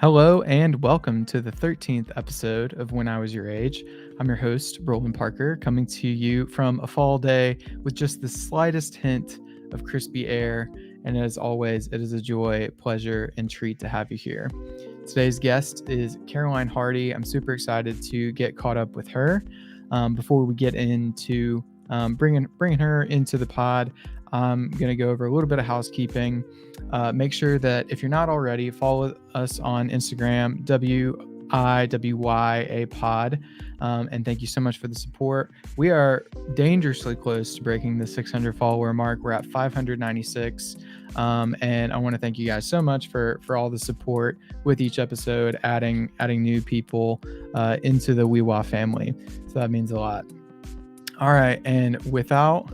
Hello and welcome to the 13th episode of When I Was Your Age. I'm your host, Roland Parker, coming to you from a fall day with just the slightest hint of crispy air. And as always, it is a joy, pleasure, and treat to have you here. Today's guest is Caroline Hardy. I'm super excited to get caught up with her. Before we get into bringing her into the pod, I'm going to go over a little bit of housekeeping. Make sure that if you're not already, follow us on Instagram, WIWYA pod. And thank you so much for the support. We are dangerously close to breaking the 600 follower mark. We're at 596. And I want to thank you guys so much for all the support with each episode, adding new people into the WeWa family. So that means a lot. All right. And without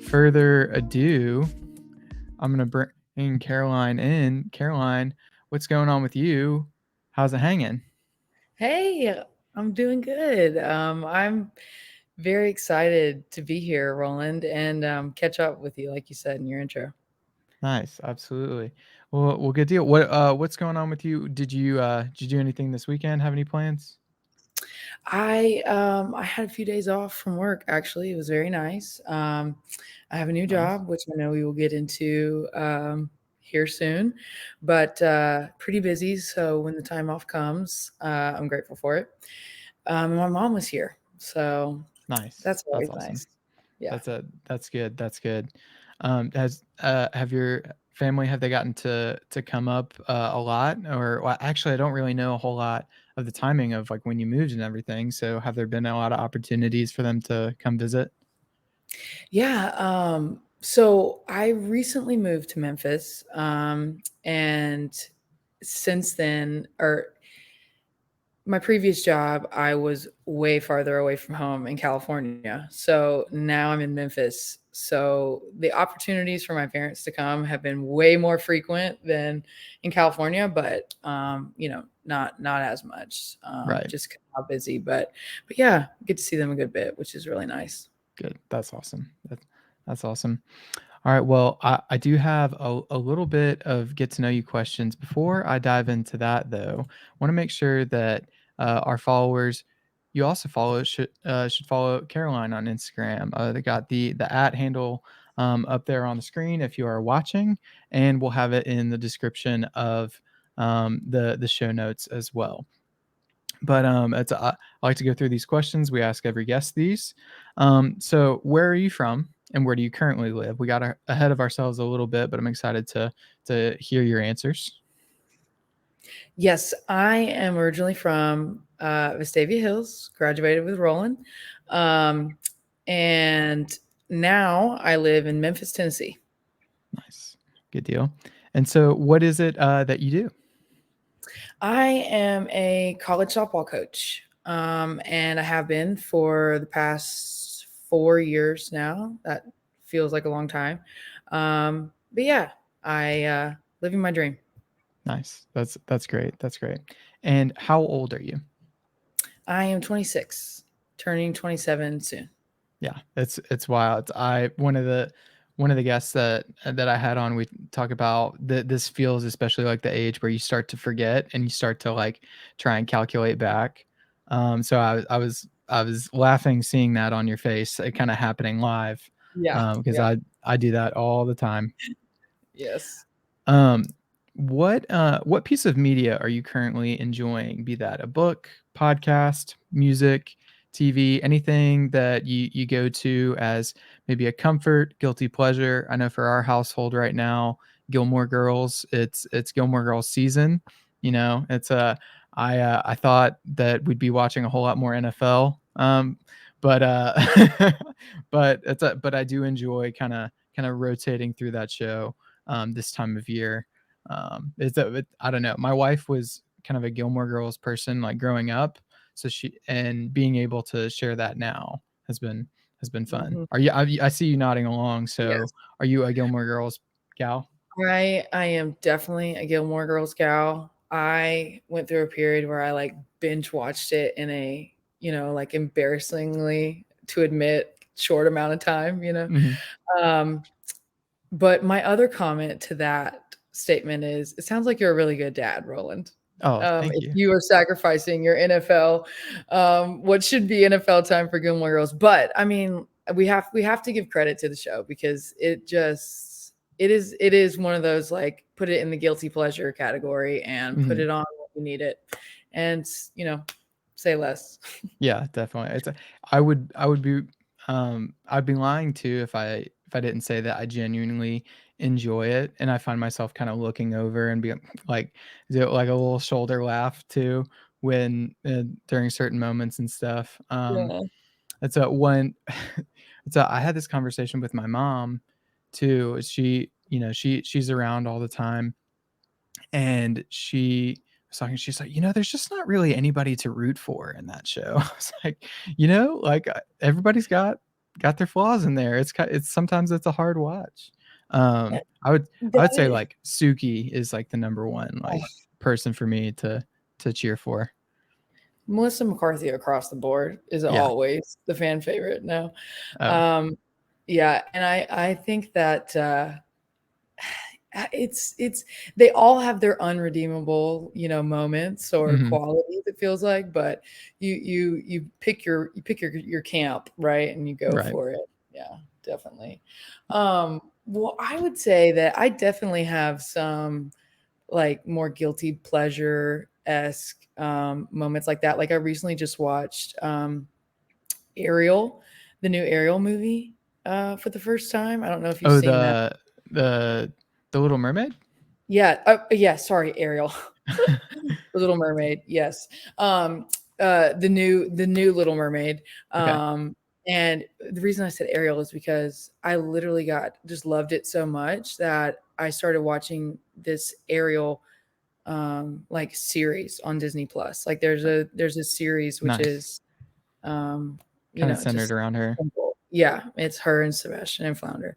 further ado, I'm going to bring Caroline in. Caroline, what's going on with you? How's it hanging? Hey, I'm doing good. I'm very excited to be here, Roland, and catch up with you, like you said in your intro. Nice, absolutely. Well, good deal. What's going on with you? Did you do anything this weekend? Have any plans? I had a few days off from work. Actually, it was very nice. I have a new Nice. job, which I know we will get into here soon, but pretty busy. So when the time off comes, I'm grateful for it. My mom was here, so Nice. that's That's always awesome. nice. Yeah. That's good. That's good. Has have your family, have they gotten to come up a lot? Or well, actually, I don't really know a whole lot of the timing of like when you moved and everything. So have there been a lot of opportunities for them to come visit? Yeah. So I recently moved to Memphis. And since then, or my previous job, I was way farther away from home in California. So now I'm in Memphis. So the opportunities for my parents to come have been way more frequent than in California, but not as much. Right. Just 'cause how busy, but yeah, get to see them a good bit, which is really nice. Good. That's awesome. That's awesome. All right. Well, I do have a little bit of get to know you questions. Before I dive into that, though, I want to make sure that our followers, you also should follow Caroline on Instagram. They got the at handle up there on the screen if you are watching, and we'll have it in the description of the show notes as well. But I like to go through these questions. We ask every guest these. So, where are you from, and where do you currently live? We got ahead of ourselves a little bit, but I'm excited to hear your answers. Yes, I am originally from Vestavia Hills, graduated with Roland. Um, and now I live in Memphis, Tennessee. Nice, good deal. And so, what is it that you do? I am a college softball coach, and I have been for the past 4 years now. That feels like a long time. But yeah, I living my dream. Nice. That's great. That's great. And how old are you? I am 26, turning 27 soon. Yeah, it's wild. I one of the guests that I had on, we talk about that this feels especially like the age where you start to forget and you start to like try and calculate back. So I was laughing seeing that on your face, kind of happening live, Yeah, because yeah, I do that all the time. yes. Um, what piece of media are you currently enjoying? Be that a book, podcast, music, TV, anything that you go to as maybe a comfort, guilty pleasure. I know for our household right now, Gilmore Girls, it's Gilmore Girls season. You know, it's I thought that we'd be watching a whole lot more NFL. But but I do enjoy kind of rotating through that show this time of year. I don't know. My wife was kind of a Gilmore Girls person, like growing up, so she and being able to share that now has been fun. Mhm. Are you? I see you nodding along. So, Yes. are you a Gilmore Girls gal? I am definitely a Gilmore Girls gal. I went through a period where I, like, binge watched it in a, like, embarrassingly, to admit, short amount of time, you know? Mhm. Um, but my other comment to that statement is, it sounds like you're a really good dad, Roland. Oh, thank If you. you are sacrificing your NFL, what should be NFL time for Gilmore Girls. But I mean, we have to give credit to the show because it is one of those, like, put it in the guilty pleasure category and put Mhm. it on when you need it, and say less. Yeah, definitely. I would be I'd be lying too if I didn't say that I genuinely enjoy it, and I find myself kind of looking over and be like do like a little shoulder laugh too when during certain moments and stuff. Yeah. It's a one it's a I had this conversation with my mom too. She's around all the time, and she was talking, she's like, "There's just not really anybody to root for in that show." I was like, like, everybody's got their flaws in there. It's sometimes it's a hard watch. Yeah, I that would say, is. like, Suki is, like, the number 1, like, person for me to cheer for. Melissa McCarthy across the board is Yeah. always the fan favorite now. Oh. Um, yeah, and I think that it's they all have their unredeemable, moments or Mhm. qualities, it feels like, but you pick your camp, right? And you go Right. for it. Yeah, definitely. Well, I would say that I definitely have some, like, more guilty pleasure-esque, moments like that. Like, I recently just watched, Ariel, the new Ariel movie, for the first time. I don't know if you've Oh, seen that. the the Little Mermaid? Yeah, yeah, sorry, Ariel. The Little Mermaid, yes. The new Little Mermaid. Okay. And the reason I said Ariel is because I literally got just loved it so much that I started watching this Ariel, like, series on Disney Plus. Like, there's a series which Nice. is, um, Kinda centered just around her. simple. Yeah, it's her and Sebastian and Flounder.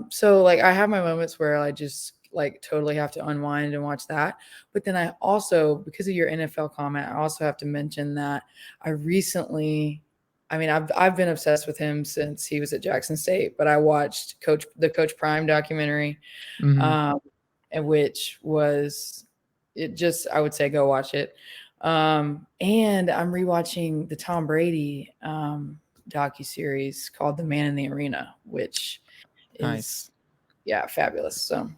So, like, I have my moments where I just, like, totally have to unwind and watch that. But then I also, because of your NFL comment, I also have to mention that I recently, I mean, I've been obsessed with him since he was at Jackson State, but I watched the Coach Prime documentary, Mhm. um, and which was, it just, I would say go watch it. And I'm rewatching the Tom Brady, docu-series called The Man in the Arena, which is, Nice. yeah, fabulous. So,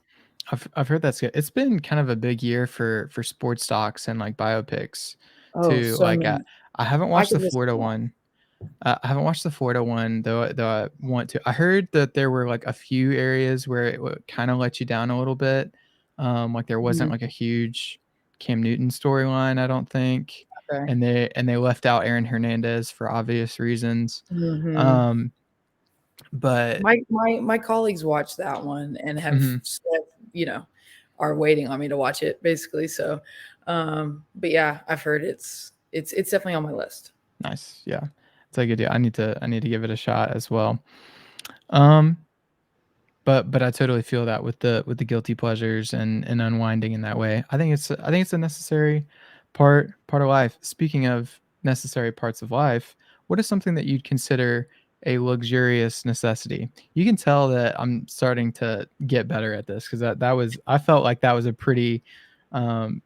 I've heard that's good. It's been kind of a big year for sports docs and, like, biopics oh, too. so Like, many. I haven't I watched the could list Florida them all. one. I haven't watched the Florida one, though I want to. I heard that there were, like, a few areas where it would kinda let you down a little bit. Like, there wasn't, Mhm, like, a huge Cam Newton storyline, I don't think, okay. and they left out Aaron Hernandez for obvious reasons. Mhm. Um, but My colleagues watched that one and have Mhm. said, you know, are waiting on me to watch it, basically. So, but yeah, I've heard it's definitely on my list. Nice, yeah. It's a good deal. I need to give it a shot as well. Um, but I totally feel that with the guilty pleasures and unwinding in that way. I think it's a necessary part of life. Speaking of necessary parts of life, what is something that you'd consider a luxurious necessity? You can tell that I'm starting to get better at this because I felt like that was a um,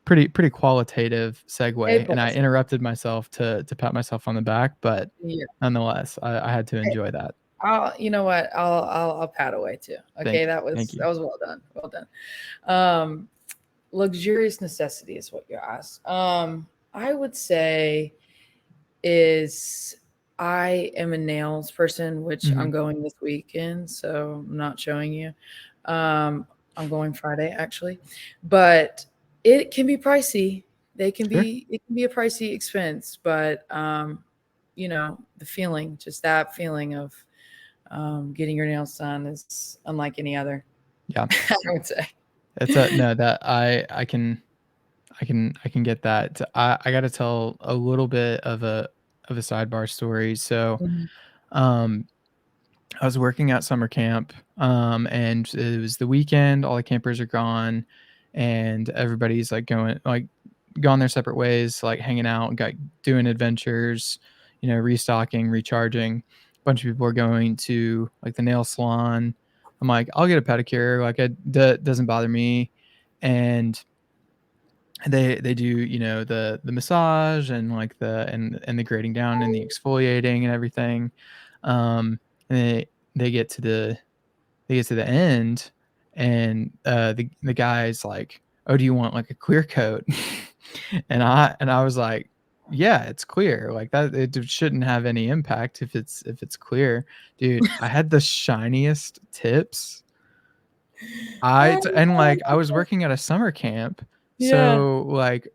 pretty qualitative A segue, and I plus. interrupted myself to pat myself on the back, but Yeah. nonetheless, I had to enjoy that. You know what? I'll pat away too. Okay, Thank you, that thank was you. that was well done. Well done. Um, luxurious necessity is what you asked. I would say is I am a nails person, which I'm Mhm. going this weekend, so I'm not showing you. Um, I'm going Friday actually, but it can be pricey. Sure. It can be a pricey expense, but the feeling, just that feeling of, getting your nails done is unlike any other. Yeah. I would say. It's a no, that I can get that. I gotta tell a little bit of a sidebar story. So, Mhm. um, I was working at summer camp, and it was the weekend, all the campers are gone, and everybody's, like, gone their separate ways, like, hanging out, got doing adventures, restocking, recharging. A bunch of people are going to, like, the nail salon. I'm like, "I'll get a pedicure," like, it doesn't bother me, and they do, the massage and like the grading down and the exfoliating and everything. And they get to the end, and the guy's like, "Oh, do you want like a clear coat?" And I was like, "Yeah, it's clear. Like that it shouldn't have any impact if it's clear." Dude, I had the shiniest tips. And like I was working at a summer camp, Yeah. so like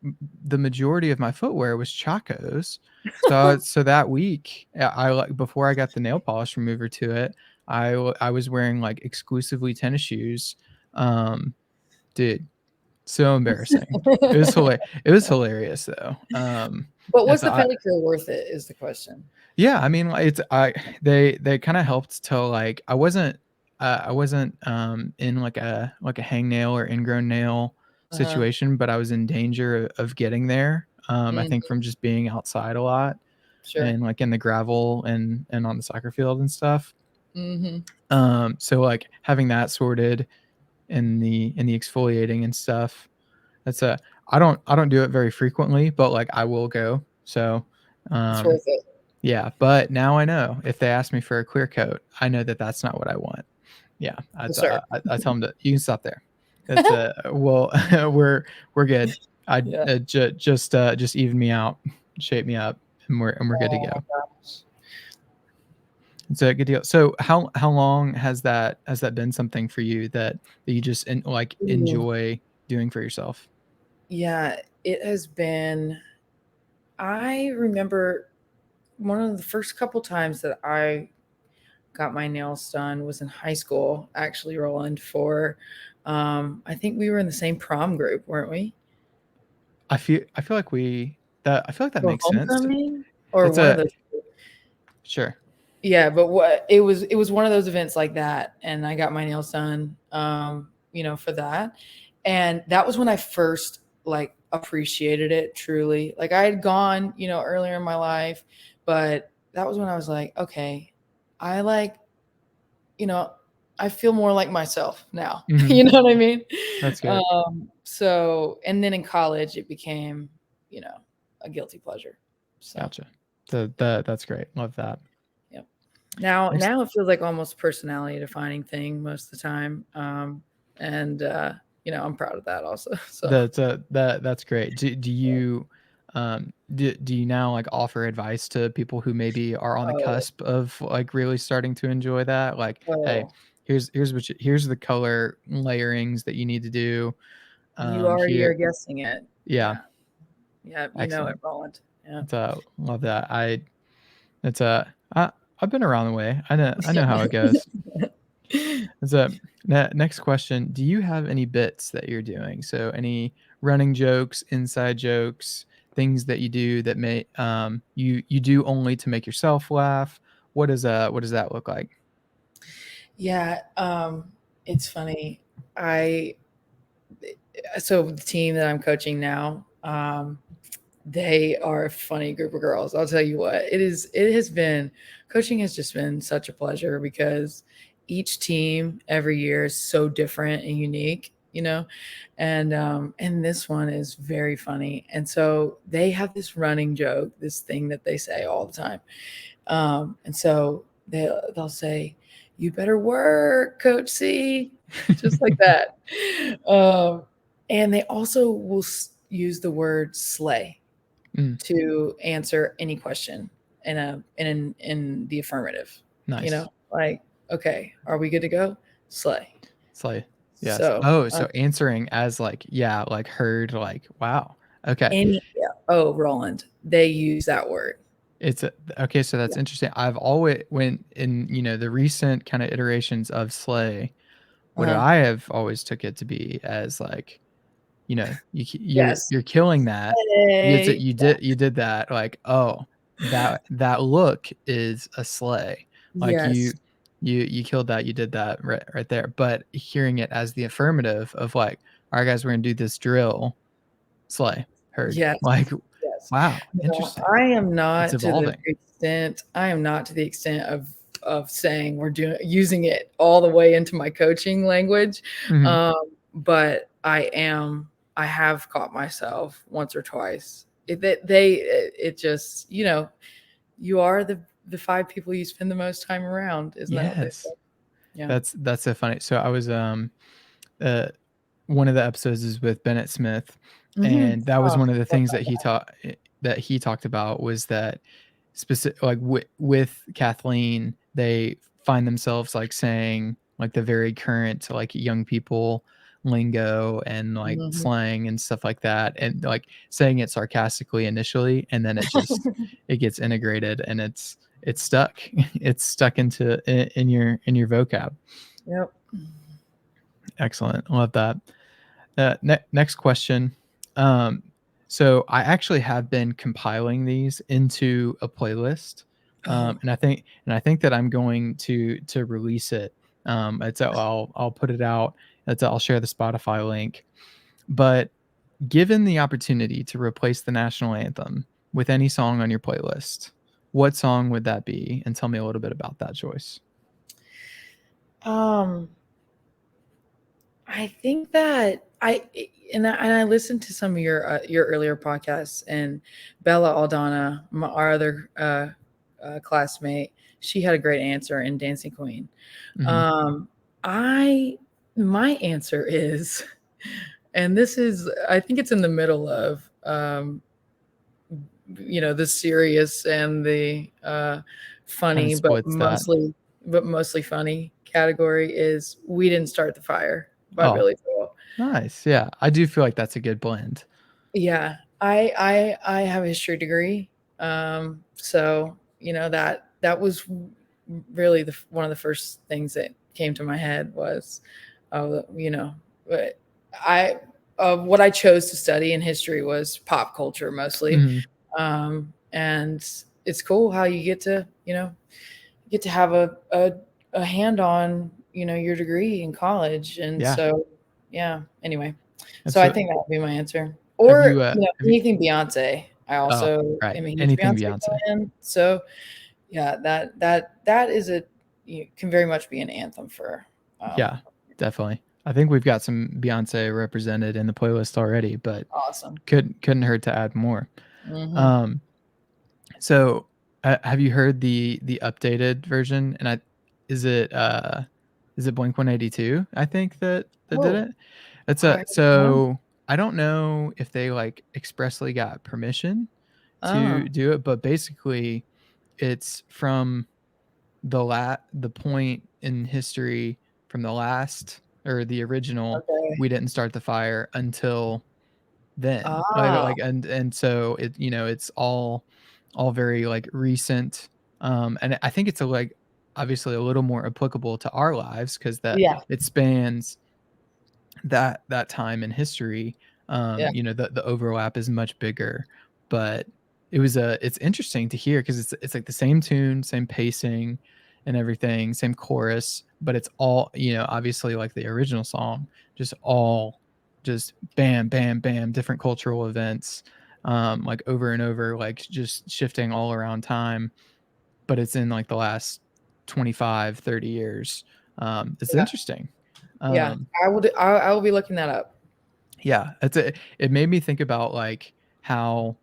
the majority of my footwear was Chacos. So that week, I like before I got the nail polish remover to it, I was wearing like exclusively tennis shoes. Um, dude, so embarrassing. It was hilarious though. But was It's the I pedicure worth it is the question. Yeah, I mean, like, it's I they kinda helped to, like I wasn't in like a hangnail or ingrown nail Uh-huh. situation, but I was in danger of getting there, I think Mhm. from just being outside a lot Sure. and, like, in the gravel and on the soccer field and stuff. Mhm. So, like, having that sorted in the exfoliating and stuff, that's a I don't do it very frequently, but, like, I will go. So, It's um worth it. yeah, but now I know if they ask me for a clear coat, I know that that's not what I want. Yeah, For sure. I tell them to, "You can stop there." That's well, we're good. I Yeah. just even me out, shape me up, and we're good to Oh go. my gosh. It's a good deal. So how long has that been something for you that you just like Ooh. enjoy doing for yourself? Yeah, it has been I remember one of the first couple times that I got my nails done was in high school, actually, Roland, for I think we were in the same prom group, weren't we? I feel like that For makes sense. homecoming or It's one of a those. Sure. Yeah, but what it was one of those events like that, and I got my nails done, for that, and that was when I first, like, appreciated it truly. Like, I had gone, earlier in my life, but that was when I was like, "Okay, I like you know, I feel more like myself now." Mhm. You know what I mean? That's good. So and then in college, it became, you know, a guilty pleasure. So, Gotcha. yeah, That's great. Love that. yep. Now Next, now it feels like almost personality defining thing most of the time, and, I'm proud of that also, so. that's great. Do you now like offer advice to people who maybe are on the Oh, cusp of like really starting to enjoy that? Like, hey, oh, here's the color layerings that you need to do. you already are Here, guessing it. yeah, Yeah. Yeah, you know it, excellent. Roland. Yeah. Love that. It's I've been around the way. I know how it goes. So, next question, do you have any bits that you're doing? So any running jokes, inside jokes, things that you do that you do only to make yourself laugh? What does that look like? Yeah, it's funny. I so the team that I'm coaching now, they are a funny group of girls. I'll tell you what, it has been coaching has just been such a pleasure because each team every year is so different and unique, and this one is very funny. And so they have this running joke, this thing that they say all the time. And so they'll say, "You better work, Coach C," just like that. Um, and they also will use the word slay Mm, to answer any question in the affirmative. nice. Like, okay, are we good to go? Slay. It's like, yes. So Oh, so answering as like, yeah, like heard, like, wow. Okay. yeah. Oh, Roland, they use that word. It's okay. So that's Yeah. interesting. I've always when in the recent kind of iterations of Slay, what Uh-huh. I have always took it to be as like, Yes. you're killing that. Slay. You did that, like, oh, that look is a slay. Like, Yes. you killed that, you did that right there, but hearing it as the affirmative of, like, "Alright, guys, we're gonna do this drill." Slay. Heard. Yes. Like, Yes. wow, No, interesting. It's evolving. I am not to the extent of saying we're doing using it all the way into my coaching language, Mhm. um, but I have caught myself once or twice. It just, you are the five people you spend the most time around. Isn't that what they Yes. say? Yeah. That's so funny. So I was uh one of the episodes is with Bennett Smith, Mhm. and that was Oh, one of the love things that guy. that he talked about was that specific like with Kathleen, they find themselves like saying like the very current like young people lingo and like Mhm. slang and stuff like that, and like saying it sarcastically initially, and then it gets integrated and it's stuck. It's stuck in your vocab. Yep. Excellent. Love that. Next question. Um, so I actually have been compiling these into a playlist, Oh, and I think that I'm going to release it. I'll put it out. I'll share the Spotify link. But given the opportunity to replace the national anthem with any song on your playlist, what song would that be? And tell me a little bit about that choice. um, I think that I listened to some of your earlier podcasts, and Bella Aldana, our other classmate, she had a great answer in Dancing Queen. Hmm. Um, I my answer is, and this is, I think it's in the middle of the serious and the Kind of funny, splits that. but mostly funny category is "We Didn't Start the Fire" by Oh, Billy Joel. nice. Yeah, I do feel like that's a good blend. Yeah, I have a history degree, so that was really one of the first things that came to my head was, but I what I chose to study in history was pop culture mostly, Mhm. and it's cool how you get to have a hand on your degree in college, and Yeah. so yeah. Anyway, And so I so think that would be my answer. have Or, you, anything Beyonce. I oh, also right, am a huge anything Beyonce Beyonce. fan. So, yeah, that is can very much be an anthem for, Yeah, definitely. I think we've got some Beyonce represented in the playlist already, but awesome. couldn't hurt to add more. Mhm. Um, so, have you heard the updated version? And is it Blink-182, I think that did Oh, it? It's a I no. so I don't know if they, like, expressly got permission Oh, to do it, but basically it's from the point in history from the last or the original okay. "We Didn't Start the Fire" until then. Ah, And so it's all very, like, recent, and I think it's like, obviously a little more applicable to our lives because that yeah, it spans that time in history. yeah, The overlap is much bigger, but it's interesting to hear because it's like the same tune, same pacing and everything, same chorus, but it's all, obviously like the original song, just all just bam, bam, bam, different cultural events, like over and over, like just shifting all around time, but it's in like the last 25, 30 years. It's yeah, interesting. yeah. Um, I will be looking that up. Yeah, it made me think about, like, how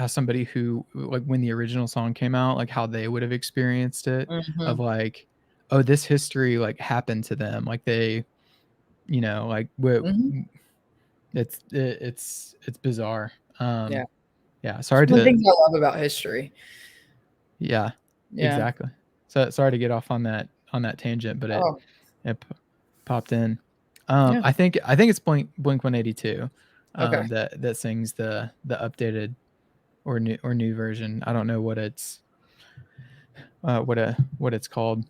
somebody who like, when the original song came out, like, how they would have experienced it of, Mhm. like, "Oh, this history, like, happened to them." Like, like, what Mhm. it's bizarre. Yeah. Yeah, It's sorry one of the to things I love about history. yeah, Yeah. exactly. So sorry to get off on that tangent, but Oh, it popped in. yeah. I think it's Blink-182, Okay. that sings the updated or new version. I don't know what it's called.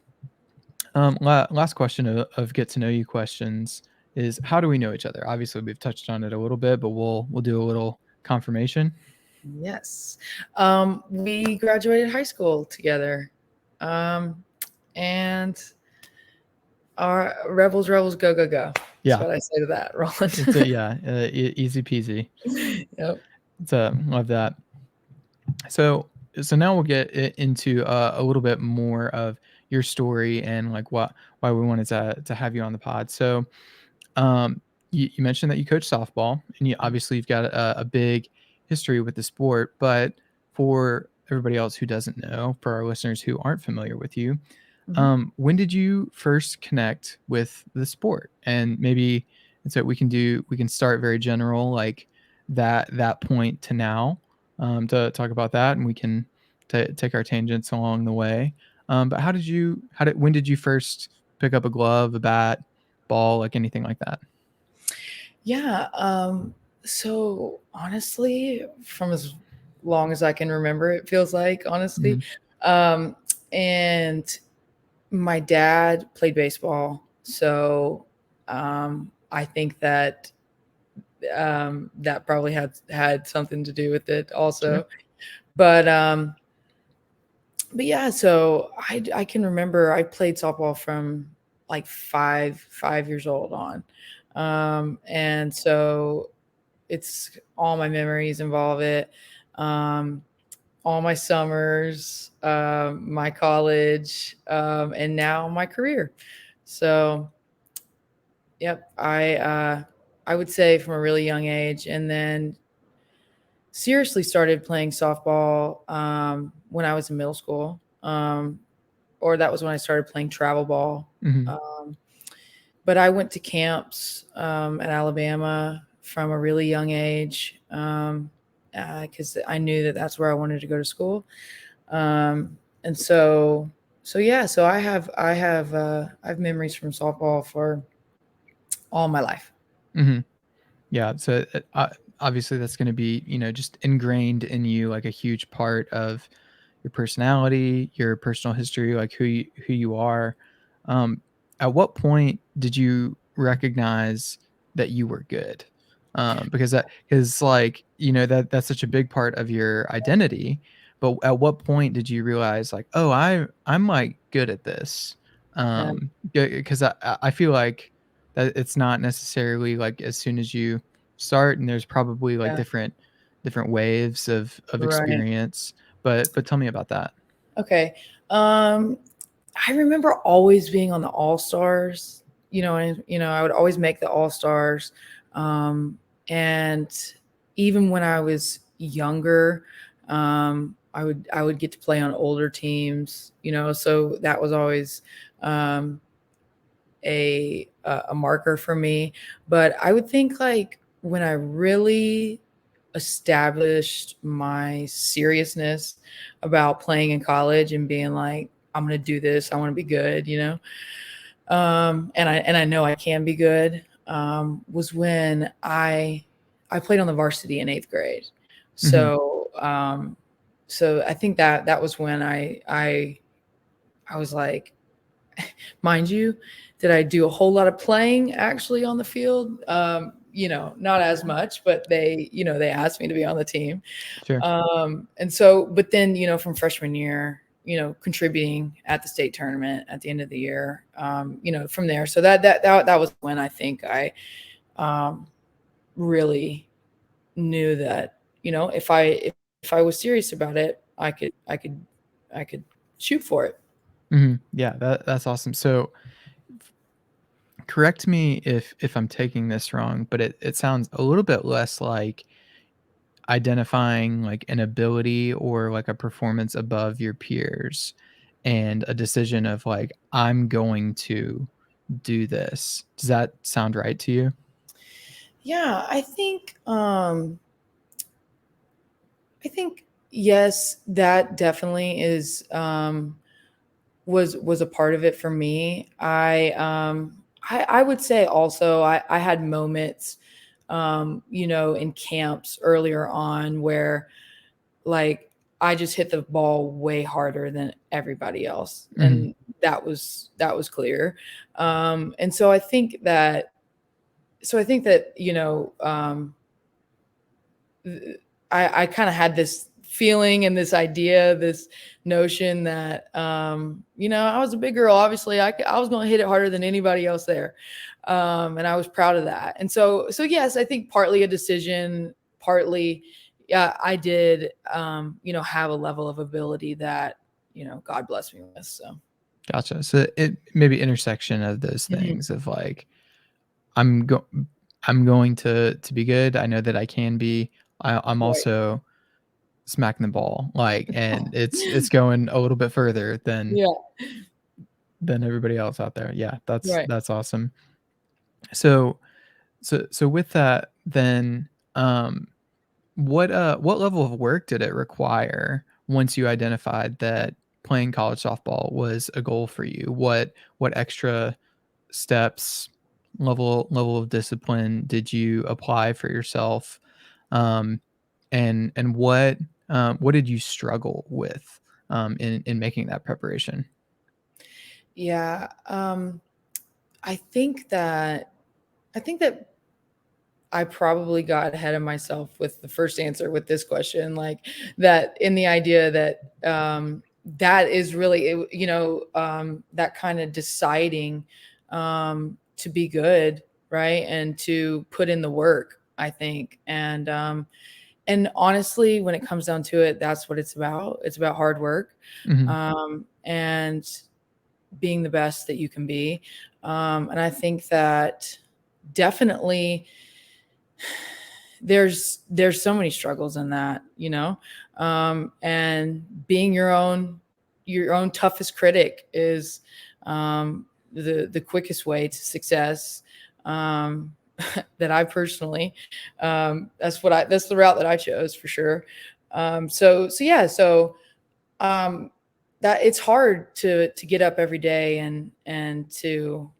Last question of get to know you questions is how do we know each other? Obviously, we've touched on it a little bit, but we'll do a little confirmation. Yes. We graduated high school together. Um, and our rebels, rebels, go, go, go. That's Yeah, what I say to that, it's a Roland. yeah, easy peasy. Yep. It's a love that. So now we'll get into a little bit more of your story and like why we wanted to have you on the pod. So um, you mentioned that you coach softball, and obviously you've got a big history with the sport. But for everybody else who doesn't know, for our listeners who aren't familiar with you, Mhm. when did you first connect with the sport? And maybe, and so we can start very general, like that point to now, to talk about that, and we can take our tangents along the way. But when did you first pick up a glove, a bat, ball, like anything like that? Yeah. So honestly, from as long as I can remember, it feels like, honestly. Mhm. Um, and my dad played baseball. So I think that that probably had something to do with it Sure. also. But yeah, so I can remember I played softball from like 5 years old on. And so it's all my memories involve it. Um, all my summers, my college, and now my career. So, yep, I would say from a really young age, and then seriously started playing softball when I was in middle school, or that was when I started playing travel ball. Mhm. Um, but I went to camps at Alabama from a really young age because I knew that that's where I wanted to go to school. And so yeah, so I have memories from softball for all my life. Mhm. Yeah, so, obviously, that's gonna be, just ingrained in you, like, a huge part of your personality, your personal history, like, who you are. Um, at what point did you recognize that you were good? Because like, that's such a big part of your identity, but at what point did you realize, like, "Oh, I'm, like, good at this?" Yeah, Because I feel like that it's not necessarily, like, as soon as you start, and there's probably, like, yeah, different waves of right. experience, but tell me about that. Okay. Um, I remember always being on the All Stars, and I would always make the All Stars. Um, and even when I was younger, I would get to play on older teams, so that was always um, a marker for me. But I would think like when I really established my seriousness about playing in college and being like, I'm gonna do this, I want to be good, and I know I can be good. Was when I played on the varsity in 8th grade. Mhm, So I think that was when I was like, mind you, did I do a whole lot of playing actually on the field? Not as much, but they asked me to be on the team. sure. And so, but then, from freshman year, contributing at the state tournament at the end of the year, from there. So that was when I think I um, really knew that, if I was serious about it, I could shoot for it. Mhm, yeah, that's awesome. So, correct me if I'm taking this wrong, but it sounds a little bit less like identifying, like, an ability or, like, a performance above your peers, and a decision of, like, "I'm going to do this." Does that sound right to you? Yeah, I think yes, that definitely is was a part of it for me. I would say also I had moments in camps earlier on where like I just hit the ball way harder than everybody else. Mhm, And that was clear. And so I think that I kind of had this feeling and this idea, this notion that, I was a big girl. Obviously, I was going to hit it harder than anybody else there, and I was proud of that. And so yes, I think partly a decision, partly, yeah, I did, have a level of ability that God bless me with. So gotcha. So, it maybe intersection of those Mhm. things of, like, I'm go I'm going to be good. I know that I can be. I'm Right. also smacking the ball, like, and it's going a little bit further Yeah. than everybody else out there. Yeah, Right. that's awesome. So so with that, then, what level of work did it require once you identified that playing college softball was a goal for you? What extra steps, level of discipline did you apply for yourself? Um, and what did you struggle with, in making that preparation? Yeah. I think that I think that I probably got ahead of myself with the first answer with this question, like that in the idea that that is really, that kind of deciding to be good, right, and to put in the work. I think, and honestly, when it comes down to it, that's what it's about. It's about hard work, Mhm, and being the best that you can be. And I think that definitely there's so many struggles in that, and being your own toughest critic is the quickest way to success. um, that I personally, that's the route that I chose for sure. So yeah, so um, that it's hard to get up every day and to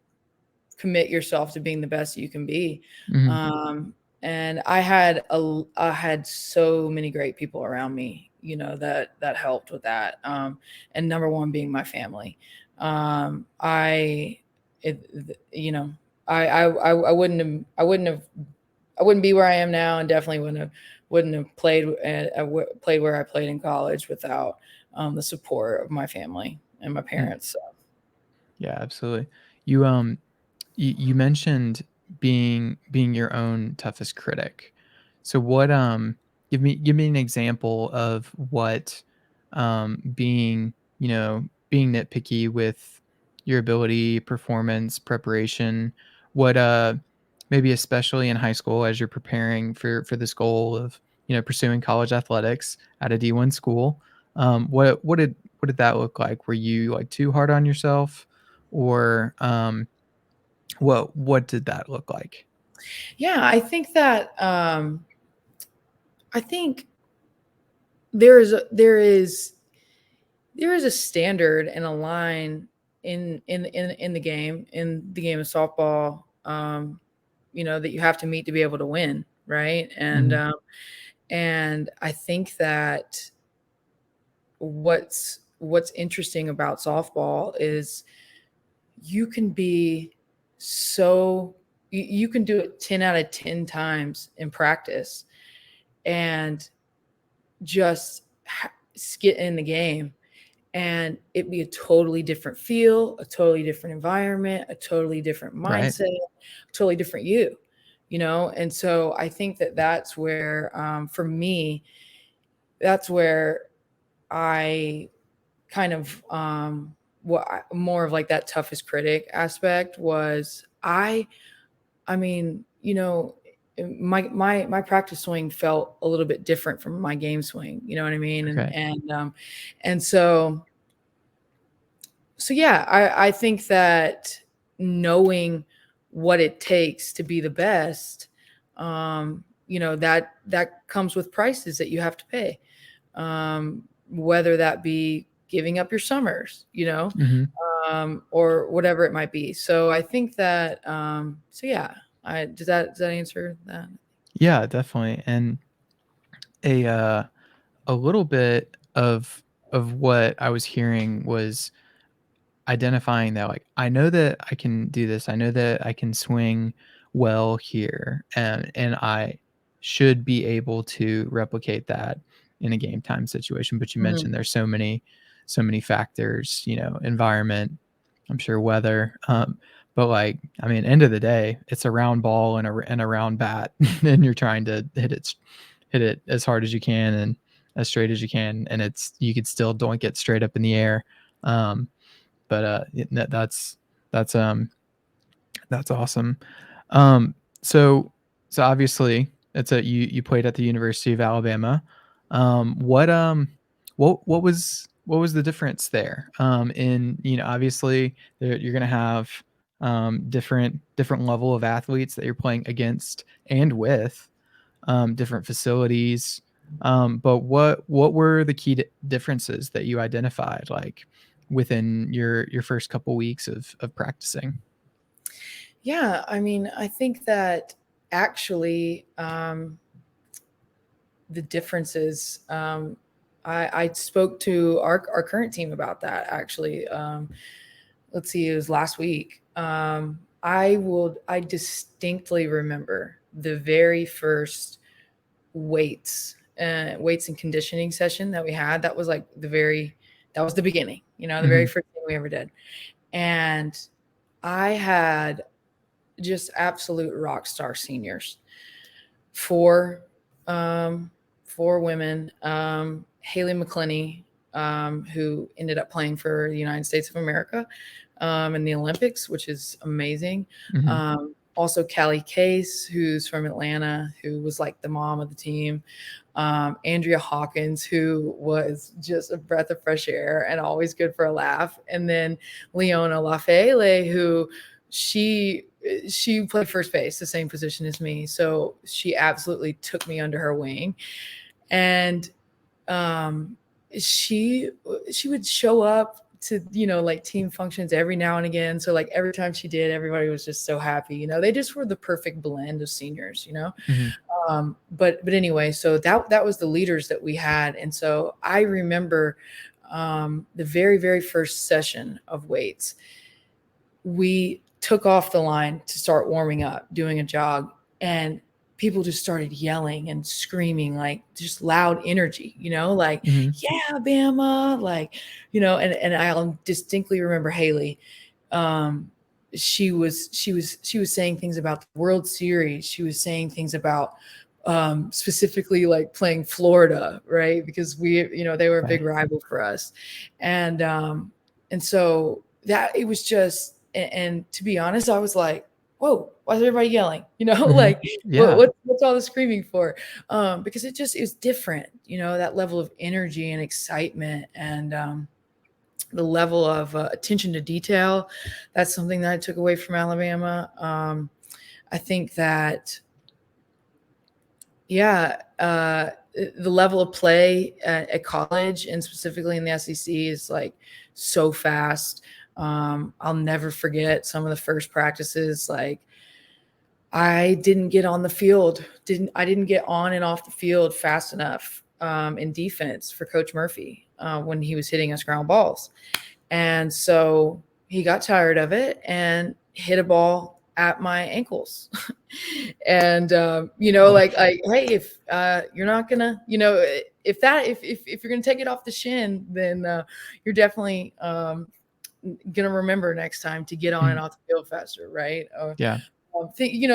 commit yourself to being the best you can be. mhm, And I had so many great people around me, that helped with that. And number one being my family. I, it, you know, I I wouldn't be where I am now, and definitely wouldn't have played where I played in college without the support of my family and my mm. parents. So. Yeah, absolutely. You, you mentioned being your own toughest critic. So what, give me an example of what, being, being nitpicky with your ability, performance, preparation, what, maybe especially in high school as you're preparing for this goal of, pursuing college athletics at a D1 school. What did that look like? Were you like too hard on yourself, or, what did that look like? Yeah, I think that I think there is a standard and a line in the game of softball, that you have to meet to be able to win, right? And Mhm. and I think that what's interesting about softball is you can be so you can do it 10 out of 10 times in practice and just get in the game, and it'd be a totally different feel, a totally different environment, a totally different Right. mindset, totally different you. And so I think that that's where, for me, that's where I kind of, more of like that toughest critic aspect was I mean, my practice swing felt a little bit different from my game swing, you know what I mean? And Okay. and so yeah, I think that knowing what it takes to be the best, that comes with prices that you have to pay. Whether that be giving up your summers, Mhm. or whatever it might be. So I think that, so yeah, does that answer that? Yeah, definitely, and a, uh, a little bit of what I was hearing was identifying that, like, I know that I can do this, I know that I can swing well here, and I should be able to replicate that in a game time situation, but you Mhm. mentioned there's so many factors, environment, I'm sure weather, but, like, I mean, end of the day, it's a round ball and a round bat, and you're trying to hit it as hard as you can and as straight as you can, and you could still don't get straight up in the air, but, that's, that's, um, that's awesome. So so obviously it's a you played at the University of Alabama. What what was the difference there? In obviously you're going to have different level of athletes that you're playing against and with, different facilities. But what were the key differences that you identified, like within your first couple weeks of practicing? Yeah, I mean, I think that actually the differences. I spoke to our current team about that actually. Let's see, it was last week. I distinctly remember the very first weights and conditioning session that we had. That was like that was the beginning, the very Hmm. first thing we ever did. And I had just absolute rock star seniors. Four, um, four women. Haley McClenny, who ended up playing for the United States of America in the Olympics, which is amazing. Hmm. Also, Callie Case, who's from Atlanta, who was like the mom of the team. Andrea Hawkins, who was just a breath of fresh air and always good for a laugh. And then Leona Lafayette, who she she played first base, the same position as me. So she absolutely took me under her wing. And um, she she would show up to like team functions every now and again. So like every time she did, everybody was just so happy. They just were the perfect blend of seniors. Hmm. But anyway, so that was the leaders that we had. And so I remember the very very first session of weights, we took off the line to start warming up, doing a jog, and people just started yelling and screaming, like just loud energy, like, Hmm. yeah, Bama, like, and I'll distinctly remember Haley. Um, she was saying things about the World Series. She was saying things about specifically like playing Florida, right? Because they were a big Right. rival for us. And so that it was just, and to be honest, I was like, whoa, why is everybody yelling? Hmm. Like Yeah. what's all the screaming for? Because it was different, that level of energy and excitement, and the level of attention to detail. That's something that I took away from Alabama. I think that, yeah, the level of play at college and specifically in the SEC is like so fast. I'll never forget some of the first practices. Like I didn't get on the field, didn't get on and off the field fast enough in defense for Coach Murphy when he was hitting us ground balls. And so he got tired of it and hit a ball at my ankles. And Oh. like, hey, if you're not gonna, if you're gonna take it off the shin, then you're definitely gonna remember next time to get on and Mhm. off the field faster, right? Yeah.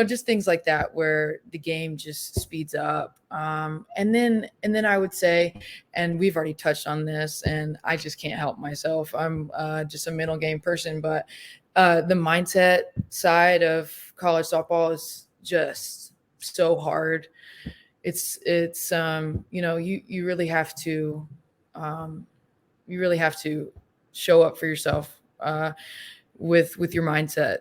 Just things like that where the game just speeds up. And then I would say, and we've already touched on this, and I just can't help myself. I'm just a mental game person, but the mindset side of college softball is just so hard. You really have to, um, show up for yourself with your mindset,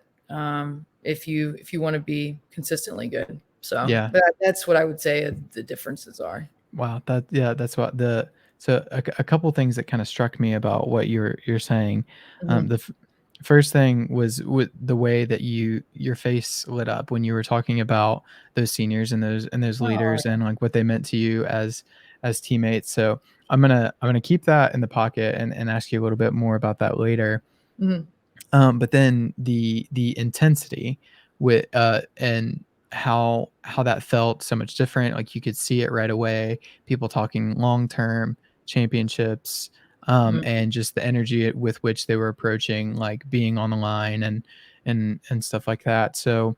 if you want to be consistently good. So Yeah. that's what I would say the differences are. Wow. That's what the so a couple things that kind of struck me about what you're saying. Mhm. The first thing was with the way that your face lit up when you were talking about those seniors and those Oh, leaders and like what they meant to you as teammates. So I'm gonna keep that in the pocket and ask you a little bit more about that later. mhm. But then the intensity with and how that felt so much different. Like you could see it right away. People talking long term championships, Mhm. and just the energy with which they were approaching, like being on the line and stuff like that. So,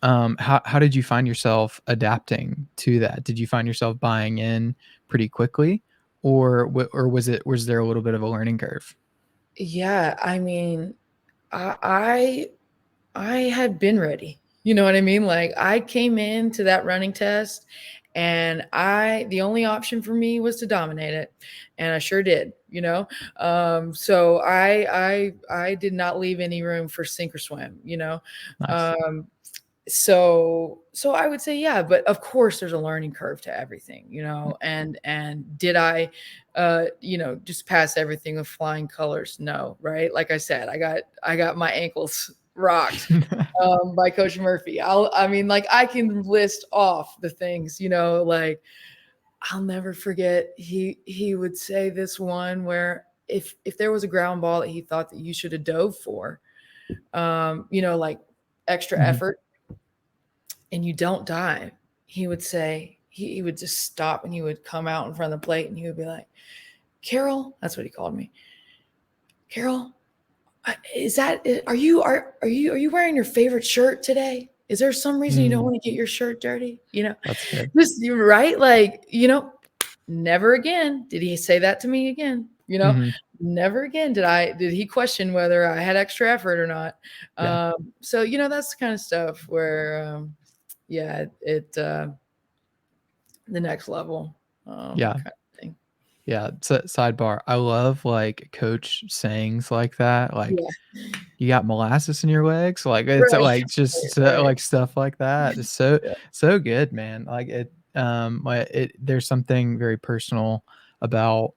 how did you find yourself adapting to that? Did you find yourself buying in pretty quickly, or was there a little bit of a learning curve? Yeah, I mean, I I had been ready. You know what I mean? Like I came into that running test and the only option for me was to dominate it. And I sure did, you know? So I did not leave any room for sink or swim, you know? Nice. Um, so I would say, yeah, but of course there's a learning curve to everything, you know? And did I, just pass everything with flying colors? No, right? Like I said, I got my ankles rocked by Coach Murphy. I mean, like I can list off the things, like I'll never forget. He would say this one where if there was a ground ball that he thought that you should have dove for, like extra Mhm. effort, and you don't dive, he would say he would just stop and he would come out in front of the plate and he would be like, Carol, that's what he called me. Carol, is that are you wearing your favorite shirt today? Is there some reason you don't Mm, want to get your shirt dirty? that's good. Just right, like, never again did he say that to me again. Mhm. Never again did he question whether I had extra effort or not. Yeah. So that's the kind of stuff where yeah, the next level Yeah. kind of thing. Yeah. Sidebar. I love like coach sayings like that. Like, Yeah, you got molasses in your legs. Like it's right, like just right, like stuff like that. It's so yeah, so good, man. Like there's something very personal about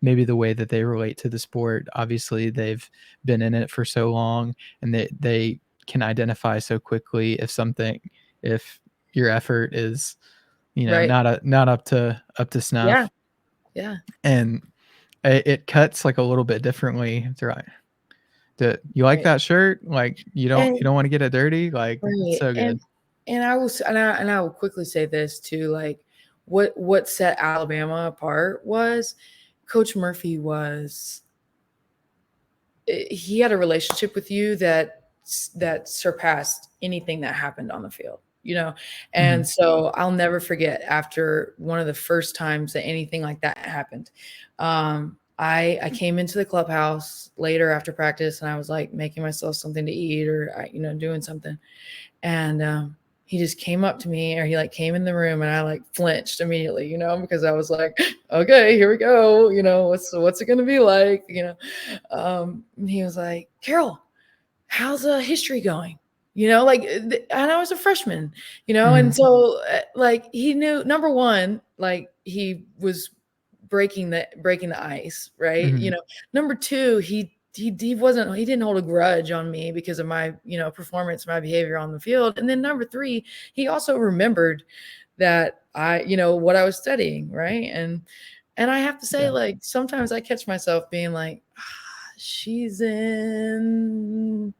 maybe the way that they relate to the sport. Obviously, they've been in it for so long, and they can identify so quickly if your effort is right, not up to yeah, snuff, yeah, and it cuts like a little bit differently. It's right. You like right. that shirt? Like, you And don't wanna get it dirty? Like, it's right, so good. and I will quickly say this too, like, what set Alabama apart was Coach Murphy was he had a relationship with you that surpassed anything that happened on the field, Mhm, and so I'll never forget after one of the first times that anything like that happened. I came into the clubhouse later after practice and I was like making myself something to eat or doing something, and he just came up to me, or he like came in the room, and I like flinched immediately, because I was like, okay, here we go. What's it gonna be like? And he was like, Carol, how's history going? Like, and I was a freshman, and mhm, so like he knew, number one, like he was breaking the ice, right? mhm. Number two, he didn't hold a grudge on me because of my performance, my behavior on the field. And then number three, he also remembered that what I was studying, right? And I have to say, Yeah, like, sometimes I catch myself being like, she's in,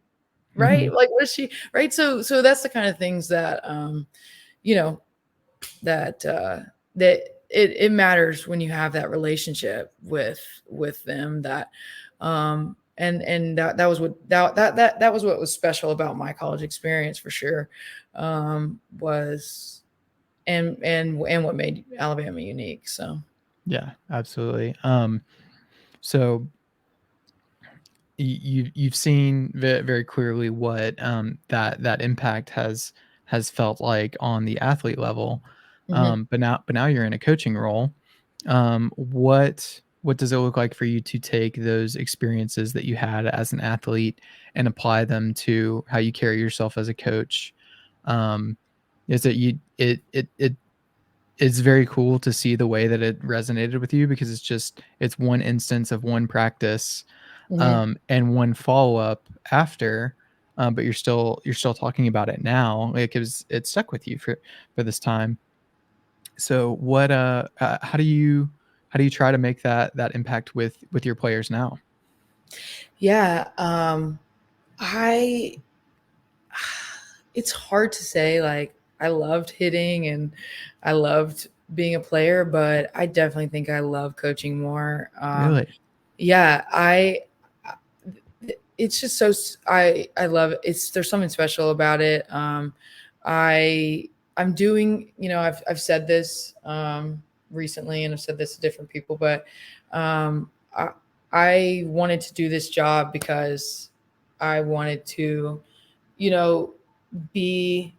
right? mhm. Like, what is she, right? So that's the kind of things that you know that that it matters when you have that relationship with them, that and that was that was what was special about my college experience, for sure. Was and what made Alabama unique. So Yeah, absolutely. So you've seen very clearly what, that impact has felt like on the athlete level, mhm. but now you're in a coaching role. What does it look like for you to take those experiences that you had as an athlete and apply them to how you carry yourself as a coach? Um, is it you it's very cool to see the way that it resonated with you because it's one instance of one practice, Mhm. and one follow-up after, but you're still talking about it now, like, it stuck with you for this time. So how do you try to make that impact with your players now? Yeah, I it's hard to say, like, I loved hitting and I loved being a player, but I definitely think I love coaching more. Really? Yeah, it's just I love it. There's something special about it. I I'm doing, I've said this recently, and I've said this to different people, but um, I, I wanted to do this job because I wanted to, you know, be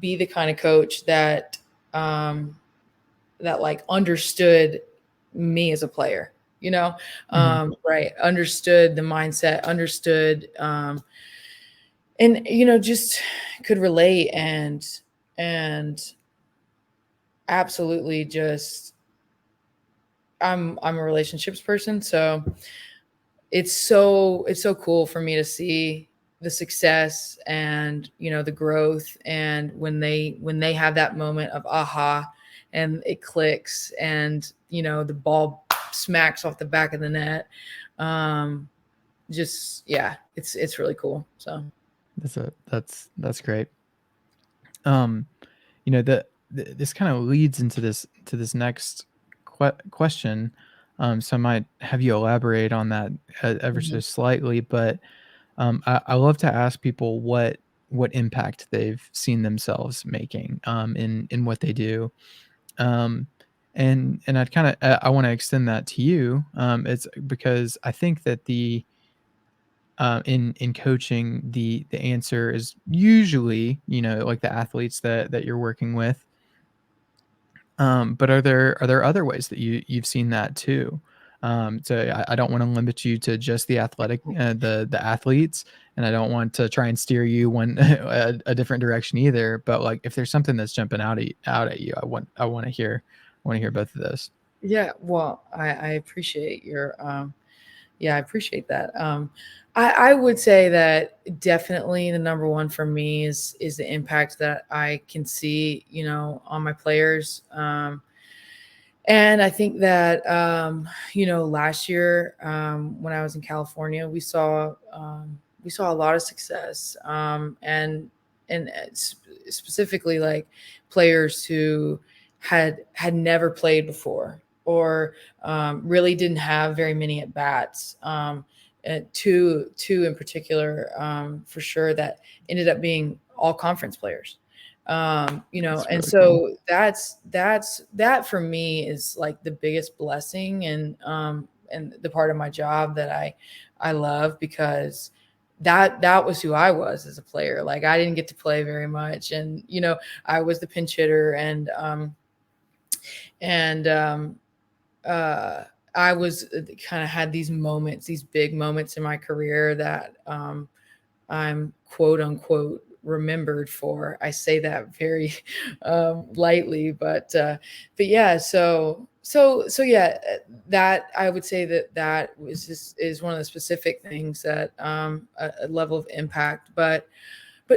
be the kind of coach that um, that like understood me as a player, you know, Mhm. right? Understood the mindset, understood, and just could relate and absolutely just I'm a relationships person, so it's so cool for me to see the success and the growth, and when they have that moment of aha and it clicks and the ball smacks off the back of the net. um just yeah, it's really cool, so That's great. Um, this kind of leads into this next question. So I might have you elaborate on that ever so mhm. slightly, but I love to ask people what impact they've seen themselves making in what they do. Um, and I'd kind of I want to extend that to you. It's because I think that in coaching, the answer is usually, like the athletes that you're working with. But are there other ways that you've seen that too? So I don't want to limit you to just the athletic, the athletes, and I don't want to try and steer you one a different direction either. But like, if there's something that's jumping out at you, I want to hear both of those. Yeah, well, I appreciate your yeah, I appreciate that. I would say that definitely the number one for me is the impact that I can see, on my players. And I think that last year, when I was in California, we saw a lot of success, and specifically like players who had never played before, or really didn't have very many at bats. And two in particular, for sure, that ended up being all conference players. That's And really cool. so that for me is like the biggest blessing, and the part of my job that I love, because that was who I was as a player. Like, I didn't get to play very much, and I was the pinch hitter, and uh I was kind of had these moments, these big moments in my career that I'm quote unquote remembered for. I say that very lightly, but yeah. So yeah, that I would say that was just is one of the specific things that a level of impact. But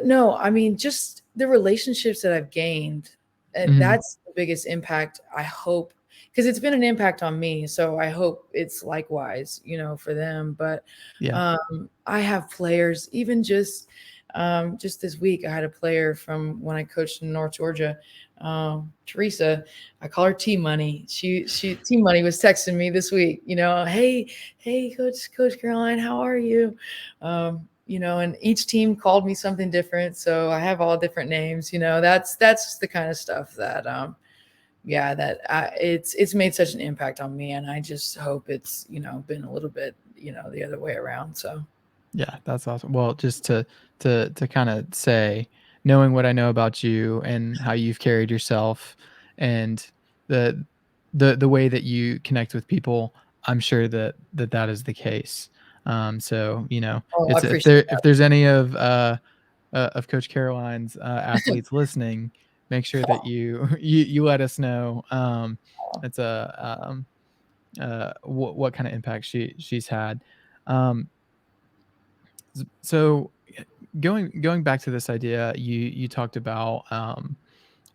no, I mean, just the relationships that I've gained, and Mhm. that's the biggest impact. I hope, because it's been an impact on me, so I hope it's likewise, for them. But Yeah. I have players, even just this week, I had a player from when I coached in North Georgia, Teresa. I call her T Money. She T Money was texting me this week. Hey, Coach Caroline, how are you? And each team called me something different, so I have all different names. That's just the kind of stuff that yeah, it's made such an impact on me, and I just hope it's been a little bit the other way around. So Yeah, that's awesome. Well, just to kind of say, knowing what I know about you and how you've carried yourself, and the the way that you connect with people, I'm sure that is the case. So oh, I it's appreciate if there's any of Coach Caroline's athletes listening, make sure that you let us know. It's a what kind of impact she's had. Um, so going back to this idea, you talked about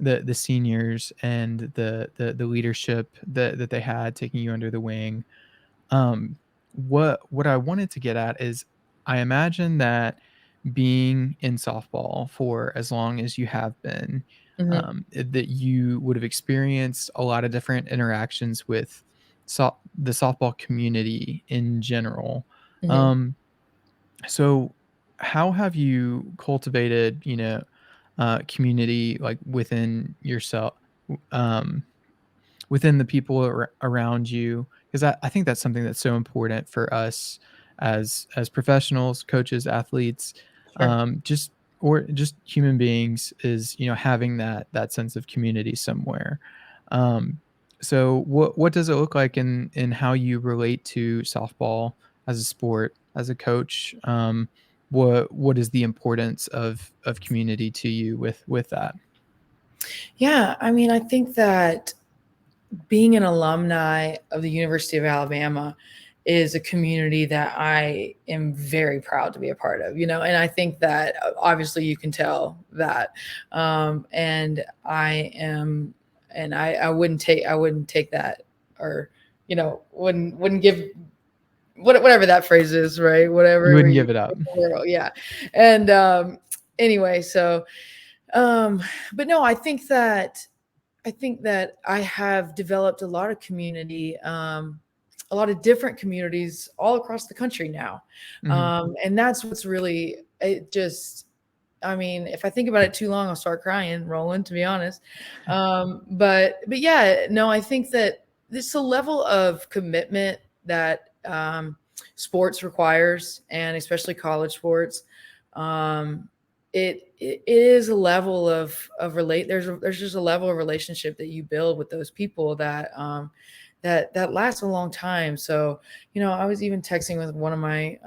the seniors and the leadership that they had taking you under the wing. Um, what I wanted to get at is, I imagine that being in softball for as long as you have been, that. that you would have experienced a lot of different interactions with the softball community in general. Hmm. Um, so, how have you cultivated, community like within yourself, um, within the people around you? Because I think that's something that's so important for us as professionals, coaches, athletes. Sure. Just or just human beings is, having that sense of community somewhere. Um, so what does it look like in how you relate to softball as a sport, as a coach? What is the importance of community to you with that? Yeah, I mean, I think that being an alumni of the University of Alabama is a community that I am very proud to be a part of, and I think that obviously you can tell that. And I am, and I wouldn't take that, or, wouldn't give whatever that phrase is, right? You Whatever wouldn't you, give it up. yeah. And anyway, so, um, but no, I think that I have developed a lot of community, a lot of different communities all across the country now. Mhm. And that's what's really, it just, I mean, if I think about it too long, I'll start crying, Roland, to be honest. But yeah, no, I think that this a level of commitment that sports requires, and especially college sports. Um, it is a level of relate. There's just a level of relationship that you build with those people that that lasts a long time. So, I was even texting with one of my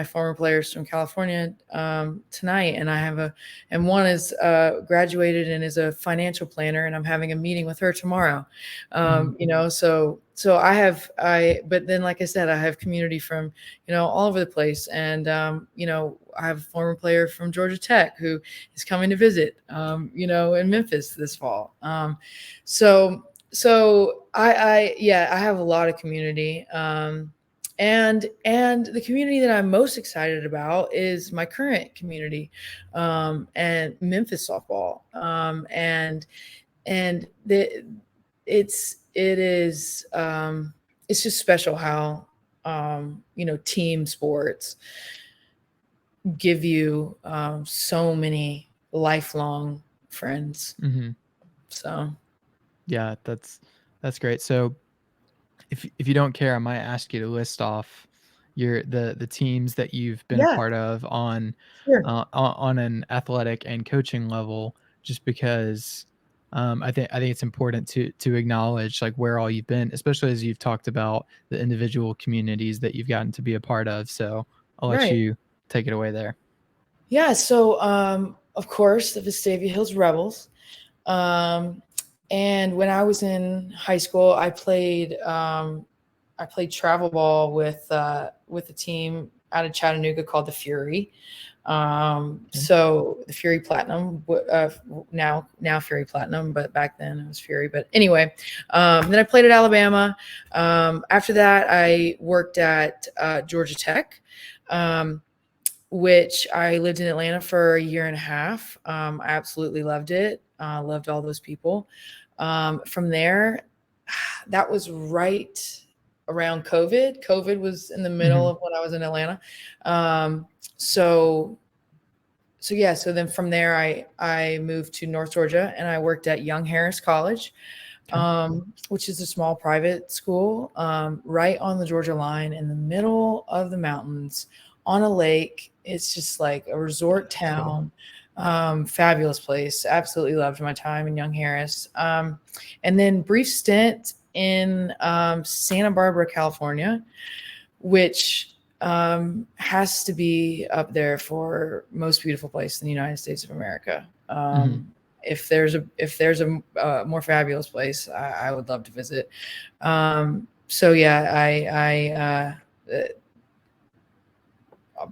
former players from California tonight, and one is graduated and is a financial planner, and I'm having a meeting with her tomorrow. Mhm. So but then, like I said, I have community from, all over the place, and I have a former player from Georgia Tech who is coming to visit, in Memphis this fall. So I have a lot of community. And the community that I'm most excited about is my current community, and Memphis softball. And it is it's just special how team sports give you so many lifelong friends. Mhm. So Yeah, that's great. So if you don't care, I might ask you to list off the teams that you've been a yeah, part of sure. on an athletic and coaching level, just because I think it's important to acknowledge like where all you've been, especially as you've talked about the individual communities that you've gotten to be a part of. So I'll let Right. you take it away there. Yeah. So, of course, the Vestavia Hills Rebels. Um, and when I was in high school, I played travel ball with a team out of Chattanooga called the Fury. Okay. So the Fury Platinum, now Fury Platinum, but back then it was Fury. But anyway, then I played at Alabama. After that, I worked at Georgia Tech. Um, which I lived in Atlanta for a year and a half. I absolutely loved it. Loved all those people. From there, that was right around COVID. COVID was in the middle Mhm. of when I was in Atlanta. Um, so so yeah, so then from there I moved to North Georgia, and I worked at Young Harris College, Okay. which is a small private school, right on the Georgia line in the middle of the mountains on a lake. It's just like a resort Cool. town. Fabulous place. Absolutely loved my time in Young Harris. And then brief stint in Santa Barbara, California, which has to be up there for most beautiful place in the United States of America. Mhm. If there's a more fabulous place, I would love to visit. So yeah,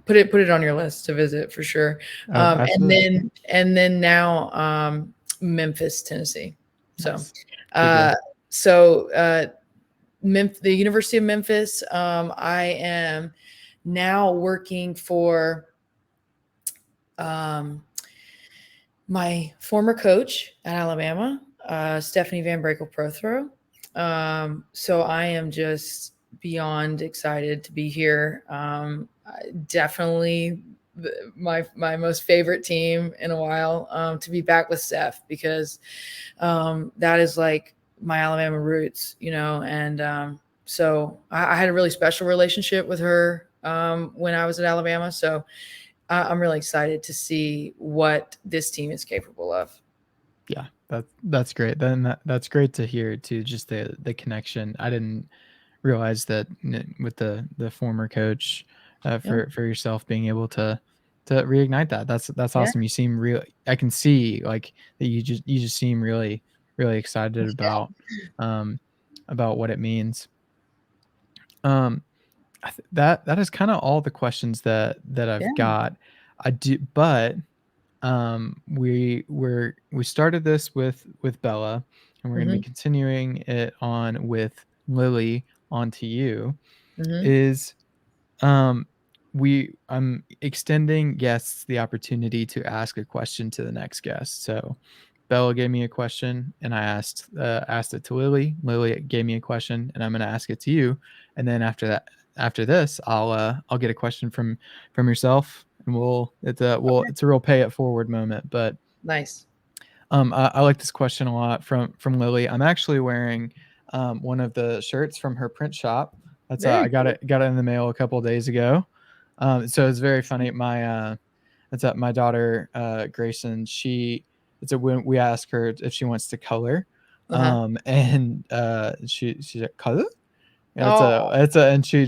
put it on your list to visit for sure. Oh, And absolutely. then now Memphis, Tennessee. So, Nice. Good deal. uh, so the University of Memphis. I am now working for um, my former coach at Alabama, Stephanie Van Brakel Prothro. So I am just beyond excited to be here. Definitely my most favorite team in a while, to be back with Steph, because that is like my Alabama roots, and so I had a really special relationship with her when I was at Alabama. So I'm really excited to see what this team is capable of. Yeah, that's great. Then that's great to hear too. Just the connection. I didn't realize that with the former coach, Yeah. for yourself being able to reignite that. That's Yeah. awesome. You seem real. I can see like that. You just seem really excited um about what it means. Um, that is kind of all the questions that Yeah. I've got. I do, but we started this with Bella, and we're going to be Hmm. continuing it on with Lily onto you. Hmm. Is I'm extending guests the opportunity to ask a question to the next guest. So Bella gave me a question and I asked it to Lily. Lily gave me a question and I'm going to ask it to you. And then after this, I'll get a question from yourself and it's a real pay it forward moment. But Nice. I like this question a lot from Lily. I'm actually wearing one of the shirts from her print shop. That's I Very cool. got it in the mail a couple of days ago. So it's very funny. It's my daughter Grayson. It's a when we ask her if she wants to color, Uh-huh. and she's like color. Yeah, Oh. and she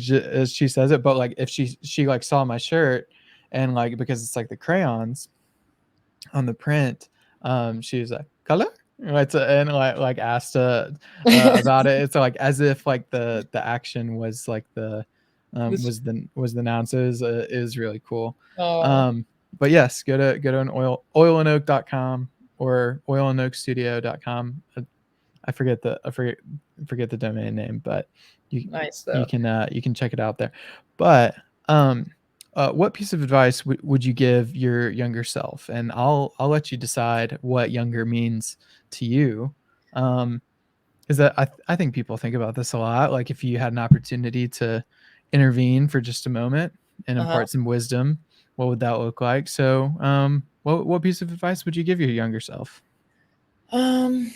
says it, but like if she like saw my shirt and like because it's like the crayons on the print, she was like, "Color?" And like asked about it. It's like as if like the action was like the This. was the noun. So it is really cool. Oh. Um, but yes, go to an oilandoak.com or oilandoakstudio.com. I forget the domain name, but you Nice though. you can check it out there. But um, what piece of advice would you give your younger self? And I'll let you decide what younger means to you. Is that I think people think about this a lot. Like if you had an opportunity to intervene for just a moment and Uh-huh. impart some wisdom, what would that look like? So, what piece of advice would you give your younger self? Um,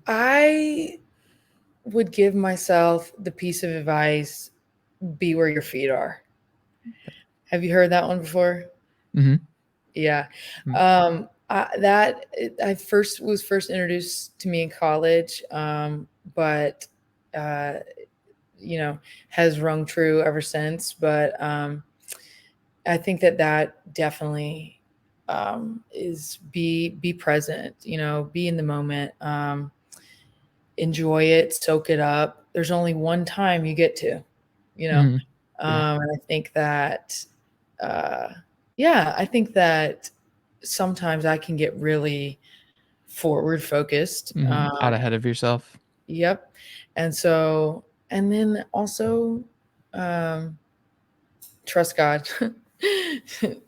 I would give myself the piece of advice: be where your feet are. Have you heard that one before? Hmm. Yeah. I first was first introduced to me in college, but uh, you know, has rung true ever since. But I think that that definitely is be present. You know, be in the moment. Enjoy it, soak it up. There's only one time you get to, you know. Hmm. Yeah. And I think that, uh, yeah, I think that sometimes I can get really forward focused. Out ahead of yourself. Yep. And so, and then also, um, trust God. Love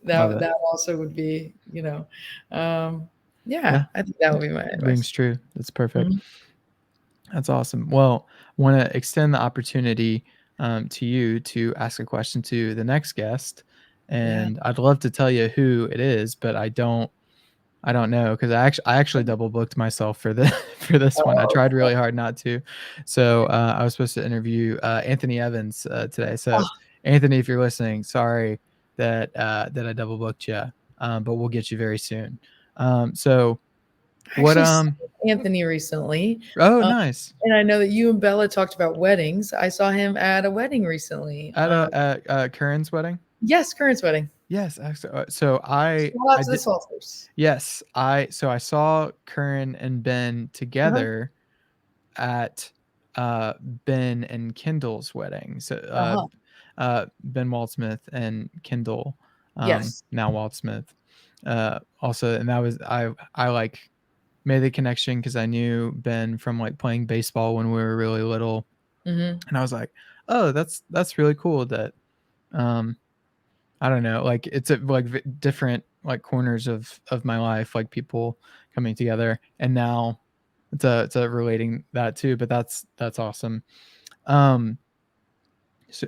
that it. that also would be, um, yeah, Yeah, I think that would be my rings advice. true. That's perfect. Mhm. That's awesome. Well, want to extend the opportunity to you to ask a question to the next guest, Yeah. and I'd love to tell you who it is, but I don't know because I actually double booked myself for the for this one. I Oh, tried really hard not to. So I was supposed to interview Anthony Evans today. So oh, Anthony, if you're listening, sorry that I double booked you, but we'll get you very soon. So I what actually saw Anthony recently, Oh, um, nice. and I know that you and Bella talked about weddings. I saw him at a wedding recently. At Curran's wedding? Yes, Current's wedding. Yes, actually, so Shout out I to the did. Salters. Yes, I saw Curran and Ben Uh-huh. together at Ben and Kendall's wedding. So Uh-huh. Ben Waldsmith and Kendall, Yes. now Waldsmith. Also, and that was I like made the connection because I knew Ben from like playing baseball when we were really little, Mhm. and I was like, oh, that's really cool that um I don't know, like it's at like different like corners of my life, like people coming together, and now it's a relating that too. But that's awesome. Um, so,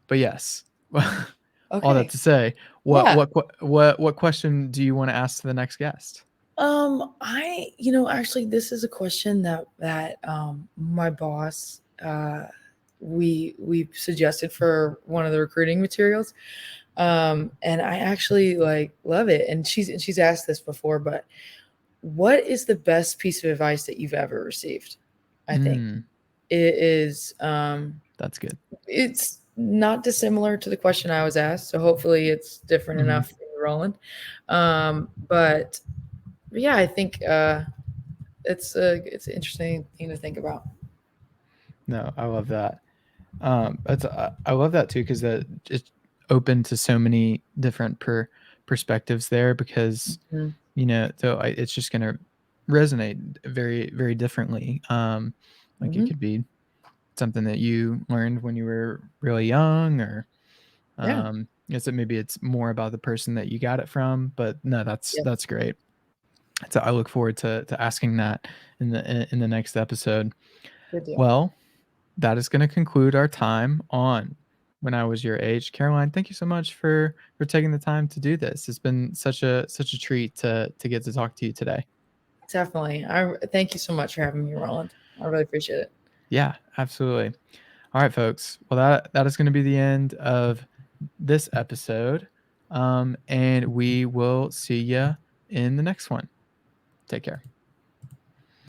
but yes, all that Okay. to say, Yeah. what question do you want to ask to the next guest? Actually, this is a question that my boss we suggested for one of the recruiting materials. And I actually like love it. And she's asked this before, but what is the best piece of advice that you've ever received? I think Mm, it is that's good. it's not dissimilar to the question I was asked, so hopefully it's different Hmm. enough for you, Roland. But yeah, I think it's an interesting thing to think about. No, I love that. I love that too because that it's open to so many different perspectives there because Mhm. it's just gonna resonate very very differently. Like it Mhm. could be something that you learned when you were really young, or Yeah. guess maybe it's more about the person that you got it from. But no, Yep. that's great. So I look forward to asking that in the next episode. Good deal. Well, that is going to conclude our time on When I Was Your Age. Caroline, thank you so much for taking the time to do this. It's been such a treat to get to talk to you today. Definitely. I thank you so much for having me, Roland. I really appreciate it. Yeah, absolutely. All right, folks. Well, that is going to be the end of this episode, and we will see you in the next one. Take care.